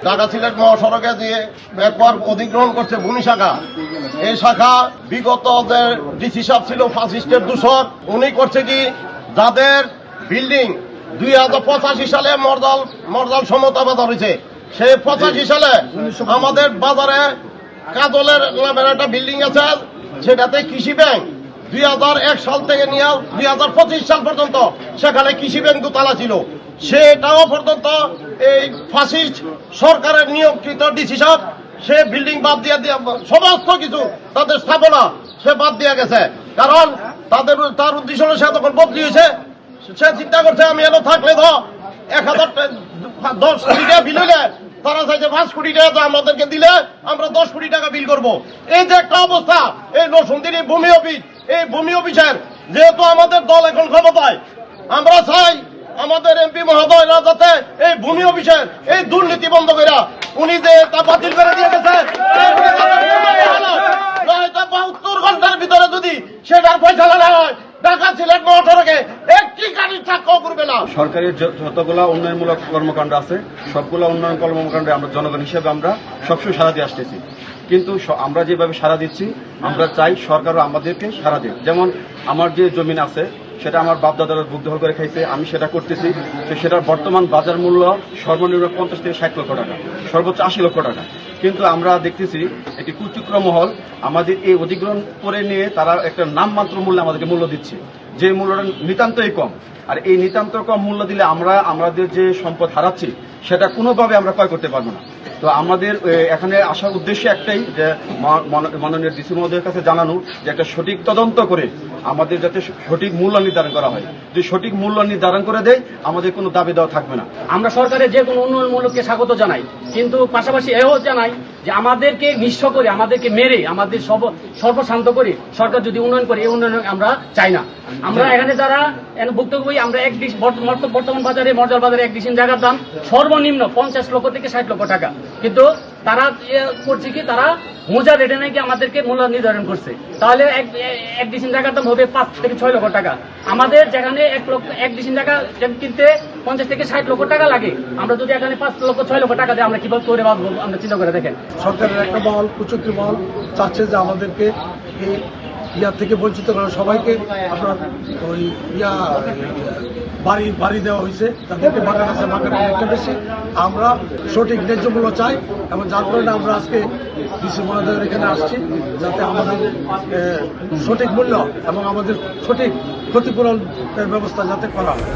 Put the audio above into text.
ঢাকা সিলেট মহাসড়কে দিয়ে একবার অধিগ্রহণ করছে ভূমি শাখা। এই শাখা বিগত ডিসি সাহেব ছিল ফাসিস্টের দূষক। উনি করছে কি, যাদের বিল্ডিং 2085 সালে মর্দাল সমতা বাজার হয়েছে, সেই 85 সালে আমাদের বাজারে কাজলের নামের একটা বিল্ডিং আছে, সেটাতে কৃষি ব্যাংক 2001 সাল থেকে নিয়ে 2025 সাল পর্যন্ত সেখানে কৃষি ব্যাংক দোতলা ছিল। সেটাও পর্যন্ত এই ফাসিস্ট সরকারের নিয়োগকৃত ডিসি সাহেব সে বিল্ডিং বাদ দিয়ে সমস্ত কিছু তাদের স্থাপনা সে বাদ দিয়ে গেছে। কারণ তার উদ্দেশ্য সে তখন বদলি হয়েছে। সে চিন্তা করছে আমি এত থাকলে তো 10 কোটি টাকা বিল হইলে তারা চাইছে 5 কোটি টাকা তো আমাদেরকে দিলে আমরা 10 কোটি টাকা বিল করব। এই যে একটা অবস্থা, এই নরসিংদীর ভূমি অফিস, এই ভূমি অফিসের যেহেতু আমাদের দল এখন ক্ষমতায়, আমরা চাই আমাদের এমপি মহোদয়রা যাতে এই ভূমি অফিসের এই দুর্নীতি বন্ধ করে, উনি যে তা বাতিল করে দিয়ে গেছে, 72 ঘন্টার ভিতরে যদি সেটার ফয়সালা না হয়, ঢাকা সিলেট মহাসড়কে একটি গাড়ির চাকাও করবে না। সরকারের যতগুলা উন্নয়নমূলক কর্মকাণ্ড আছে সবগুলা উন্নয়ন কর্মকাণ্ডে আমরা জনগণ হিসেবে আমরা সবসময় সাড়া দিয়ে আসতেছি। কিন্তু আমরা যেভাবে সাড়া দিচ্ছি, আমরা চাই সরকারও আমাদেরকে সাড়া দিক। যেমন আমার যে জমিন আছে সেটা আমার বাপদাদারা বুক দখল করে খাইছে, আমি সেটা করতেছি। তো সেটার বর্তমান বাজার মূল্য সর্বনিম্ন 50 থেকে 60 লক্ষ টাকা, সর্বোচ্চ 80 লক্ষ টাকা। কিন্তু আমরা দেখতেছি একটি কুচক্র মহল আমাদের এই অধিগ্রহণ করে নিয়ে তারা একটা নামমাত্র মূল্যে আমাদেরকে মূল্য দিচ্ছে, যে মূল্যটা নিতান্তই কম। আর এই নিতান্ত কম মূল্য দিলে আমরা আমাদের যে সম্পদ হারাচ্ছি সেটা কোনোভাবে আমরা ক্রয় করতে পারবো না। তো আমাদের এখানে আসার উদ্দেশ্য একটাই, যে মাননীয় ডিসি মহোদয়ের কাছে জানানো যে একটা সঠিক তদন্ত করে আমাদের যাতে সঠিক মূল্য নির্ধারণ করা হয়। যদি সঠিক মূল্য নির্ধারণ করে দেয় আমাদের কোনো দাবি দেওয়া থাকবে না। আমরা সরকারের যে কোনো উন্নয়নমূলককে স্বাগত জানাই, কিন্তু পাশাপাশি এও জানাই যে আমাদেরকে নিঃস্ব করে, আমাদেরকে মেরে, আমাদের সর্বশান্ত করে সরকার যদি উন্নয়ন করে, এই উন্নয়ন আমরা চাই না। আমরা এখানে যারা ভুক্তভোগী, আমরা বর্তমান বাজারে মর্যাল বাজারে এক ডিসিম জায়গার দাম সর্বনিম্ন 50 লক্ষ থেকে 60 লক্ষ টাকা। কিন্তু তারা করছে কি, তারা মোজা রেটে নাকি আমাদেরকে মূল্য নির্ধারণ করছে। তাহলে এক ডিসিম জায়গার দাম হবে 5 থেকে 6 লক্ষ টাকা। আমাদের যেখানে এক ডিসিম জায়গা কিনতে 50 থেকে 60 লক্ষ টাকা লাগে, আমরা যদি এখানে 5 লক্ষ 6 লক্ষ টাকা দিয়ে আমরা কিভাবে করে বাঁচবো? আমরা চিন্তা করে দেখেন। সরকারের একটা মহল, কুচক্রী মহল চাচ্ছে যে আমাদেরকে এই ইয়ার থেকে বঞ্চিত করা, সবাইকে আপনার ওই বাড়ি দেওয়া হয়েছে, তাদেরকে বাগান আছে, বাগানের একটা বেশি। আমরা সঠিক ন্যায্য মূল্য চাই, এবং যার কারণে আমরা আজকে ডিসি মহোদয়ের এখানে আসছি, যাতে আমাদের সঠিক মূল্য এবং আমাদের সঠিক ক্ষতিপূরণের ব্যবস্থা যাতে করা হয়।